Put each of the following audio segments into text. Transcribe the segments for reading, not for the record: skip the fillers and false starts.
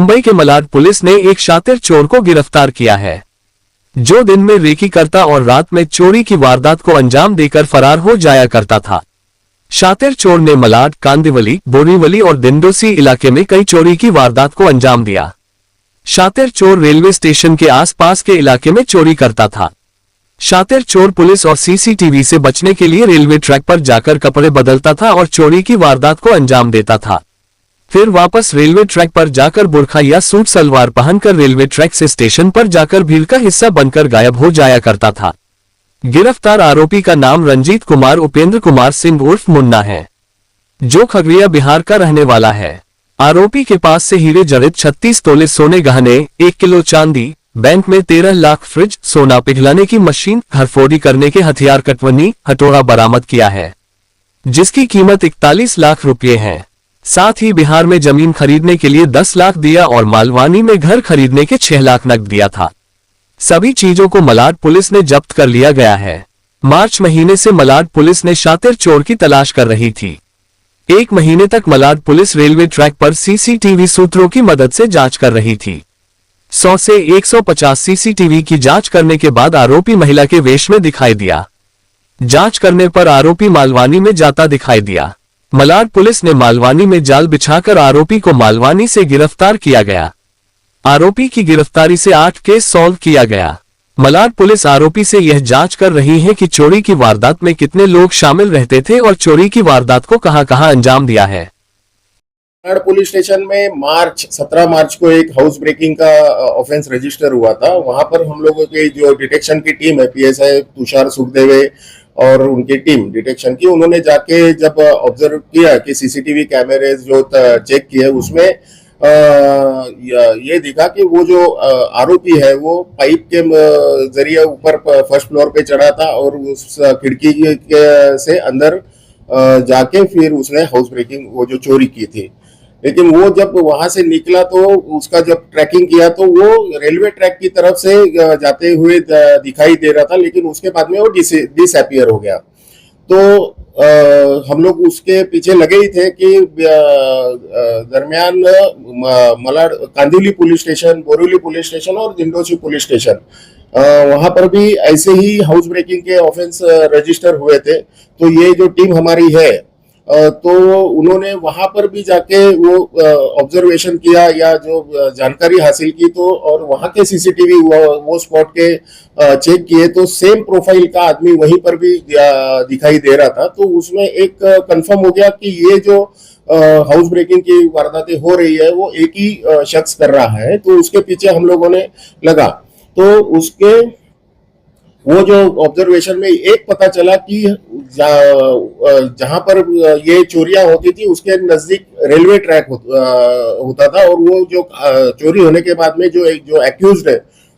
मुंबई के मलाड पुलिस ने एक शातिर चोर को गिरफ्तार किया है, जो दिन में रेकी करता और रात में चोरी की वारदात को अंजाम देकर फरार हो जाया करता था। शातिर चोर ने मलाड, कांदिवली, बोरीवली और दिंडोसी इलाके में कई चोरी की वारदात को अंजाम दिया। शातिर चोर रेलवे स्टेशन के आसपास के इलाके में चोरी करता था। शातिर चोर पुलिस और सीसीटीवी से बचने के लिए रेलवे ट्रैक पर जाकर कपड़े बदलता था और चोरी की वारदात को अंजाम देता था। फिर वापस रेलवे ट्रैक पर जाकर बुर्खा या सूट सलवार पहनकर रेलवे ट्रैक से स्टेशन पर जाकर भीड़ का हिस्सा बनकर गायब हो जाया करता था। गिरफ्तार आरोपी का नाम रंजीत कुमार उपेंद्र कुमार सिंह उर्फ मुन्ना है, जो खगड़िया बिहार का रहने वाला है। आरोपी के पास से हीरे जड़ित 36 तोले सोने गहने, 1 किलो चांदी, बैंक में 13 लाख, फ्रिज, सोना पिघलाने की मशीन, घरफोड़ी करने के हथियार, कटवनी, हथौड़ा बरामद किया है, जिसकी कीमत 41 लाख रुपये है। साथ ही बिहार में जमीन खरीदने के लिए 10 लाख दिया और मालवानी में घर खरीदने के 6 लाख नकद दिया था। सभी चीजों को मलाड पुलिस ने जब्त कर लिया गया है। मार्च महीने से मलाड पुलिस ने शातिर चोर की तलाश कर रही थी। 1 महीने तक मलाड पुलिस रेलवे ट्रैक पर सीसीटीवी सूत्रों की मदद से जांच कर रही थी। 100 से 150 सीसीटीवी की जांच करने के बाद आरोपी महिला के वेश में दिखाई दिया। जांच करने पर आरोपी मालवानी में जाता दिखाई दिया। मलाड पुलिस ने मालवानी में जाल बिछाकर आरोपी को मालवानी से गिरफ्तार किया गया। आरोपी की गिरफ्तारी से 8 केस सॉल्व किया गया। मलाड पुलिस आरोपी से यह जांच कर रही है कि चोरी की वारदात में कितने लोग शामिल रहते थे और चोरी की वारदात को कहां-कहां अंजाम दिया है। मलाड पुलिस स्टेशन में 17 मार्च को एक हाउस ब्रेकिंग का ऑफेंस रजिस्टर हुआ था। वहां पर हम लोगों की जो डिटेक्शन की टीम है, पीएसआई तुषार सुखदेवे और उनकी टीम डिटेक्शन की, उन्होंने जाके जब ऑब्जर्व किया कि सीसीटीवी कैमरे जो चेक किए, उसमें ये दिखा कि वो जो आरोपी है वो पाइप के जरिए ऊपर फर्स्ट फ्लोर पे चढ़ा था और उस खिड़की के से अंदर जाके फिर उसने हाउस ब्रेकिंग वो जो चोरी की थी। लेकिन वो जब वहां से निकला तो उसका जब ट्रैकिंग किया तो वो रेलवे ट्रैक की तरफ से जाते हुए दिखाई दे रहा था, लेकिन उसके बाद में वो डिसअपियर हो गया। तो हम लोग उसके पीछे लगे ही थे कि दरमियान Malad, Kandivali police station, Borivali police station और दिंडोसी पुलिस स्टेशन, वहां पर भी ऐसे ही हाउस ब्रेकिंग के ऑफेंस रजिस्टर हुए थे। तो ये जो टीम हमारी है, तो उन्होंने वहां पर भी जाके वो ऑब्जर्वेशन किया या जो जानकारी हासिल की, तो और वहां के सीसीटीवी वो स्पॉट के चेक किए तो सेम प्रोफाइल का आदमी वहीं पर भी दिखाई दे रहा था। तो उसमें एक कंफर्म हो गया कि ये जो हाउस ब्रेकिंग की वारदातें हो रही है वो एक ही शख्स कर रहा है। तो उसके पीछे हम लोगों ने लगा, तो उसके वो जो ऑब्जर्वेशन में एक पता चला कि जहां पर ये चोरियां होती थी उसके नजदीक रेलवे ट्रैक होता था, और वो जो चोरी होने के बाद में जो एक्यूज्ड है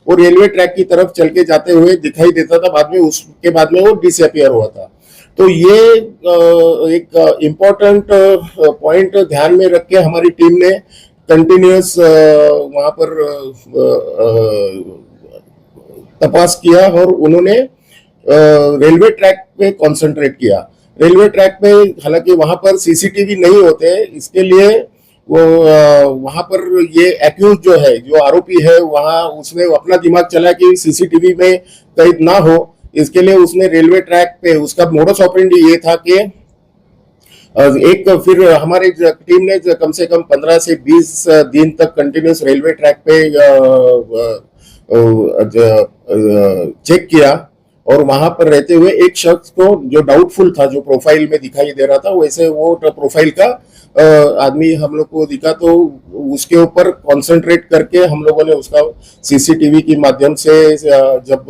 वो रेलवे ट्रैक की तरफ चल के जाते हुए दिखाई देता था। बाद में उसके बाद में वो डिसअपियर हुआ था। तो ये एक इम्पोर्टेंट पॉइंट ध्यान में रख के हमारी टीम ने कंटिन्यूअस वहां पर तपास किया और उन्होंने रेलवे ट्रैक पे कंसंट्रेट किया। रेलवे ट्रैक पे हालांकि वहां पर सीसीटीवी नहीं होते, इसके लिए वो वहां पर ये एक्यूज जो है, जो आरोपी है, वहां उसने अपना दिमाग चला कि सीसीटीवी में कैद ना हो, इसके लिए उसने रेलवे ट्रैक पे, उसका मोडस ऑपरेंडी ये था कि फिर हमारी टीम ने कम से कम 15 से 20 दिन तक कंटिन्यूस रेलवे ट्रैक पे चेक किया, और वहां पर रहते हुए एक शख्स को जो डाउटफुल था, जो प्रोफाइल में दिखाई दे रहा था, वैसे वो प्रोफाइल का आदमी हम लोग को दिखा। तो उसके ऊपर कंसंट्रेट करके हम लोगों ने उसका सीसीटीवी के माध्यम से जब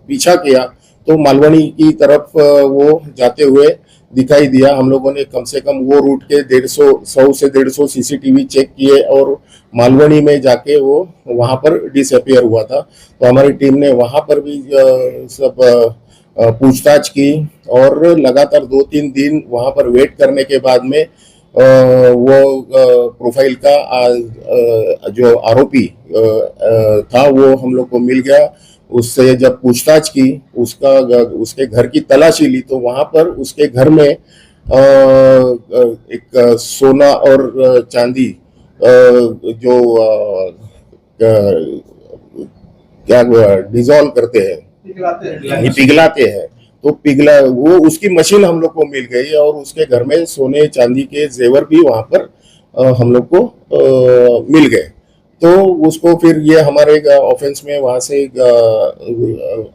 पीछा किया तो मालवनी की तरफ वो जाते हुए दिखाई दिया। हम लोगों ने कम से कम वो रूट के 100 से 150 सीसीटीवी चेक किए और मालवनी में जाके वो वहां पर डिसअपियर हुआ था। तो हमारी टीम ने वहां पर भी सब पूछताछ की और लगातार 2-3 दिन वहां पर वेट करने के बाद में वो प्रोफाइल का जो आरोपी था वो हम लोग को मिल गया। उससे जब पूछताछ की, उसके घर की तलाशी ली, तो वहां पर उसके घर में एक सोना और चांदी जो क्या डिजोल्व करते हैं, पिघलाते हैं, तो पिघला वो उसकी मशीन हम लोग को मिल गई और उसके घर में सोने चांदी के जेवर भी वहां पर हम लोग को मिल गए। तो उसको फिर ये हमारे ऑफेंस में वहां से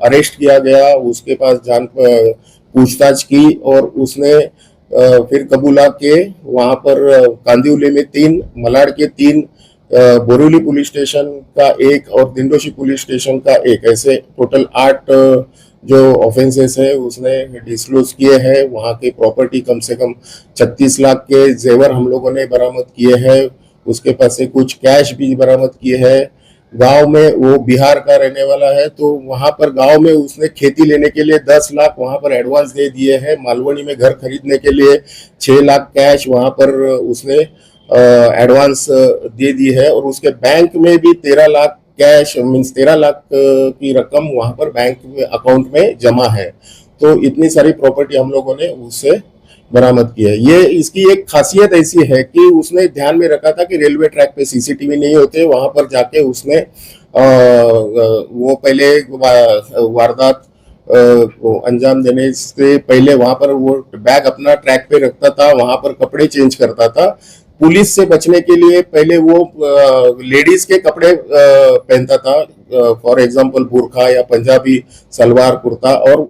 अरेस्ट किया गया, उसके पास जान पूछताछ की और उसने फिर कबूला के वहां पर कांदिवली में 3, मलाड के 3, बोरीवली पुलिस स्टेशन का 1 और दिंडोशी पुलिस स्टेशन का 1, ऐसे टोटल 8 जो ऑफेंसेस है उसने डिस्क्लोज किए हैं। वहां के प्रॉपर्टी कम से कम 36 लाख के जेवर हम लोगों ने बरामद किए हैं। उसके पास से कुछ कैश भी बरामद किए हैं। गांव में वो बिहार का रहने वाला है, तो वहां पर गांव में उसने खेती लेने के लिए 10 लाख वहां पर एडवांस दे दिए हैं। मालवनी में घर खरीदने के लिए 6 लाख कैश वहां पर उसने एडवांस दे दी है और उसके बैंक में भी 13 लाख कैश मीन्स 13 लाख की रकम वहां पर बैंक अकाउंट में जमा है। तो इतनी सारी प्रॉपर्टी हम लोगों ने उससे बरामद की है। ये इसकी एक खासियत ऐसी है कि उसने ध्यान में रखा था कि रेलवे ट्रैक पे सीसीटीवी नहीं होते, वहां पर जाके उसने वो पहले वारदात को अंजाम देने से पहले वहां पर वो बैग अपना ट्रैक पे रखता था, वहां पर कपड़े चेंज करता था। पुलिस से बचने के लिए पहले वो लेडीज के कपड़े पहनता था, फॉर एग्जांपल बुरखा या पंजाबी सलवार कुर्ता, और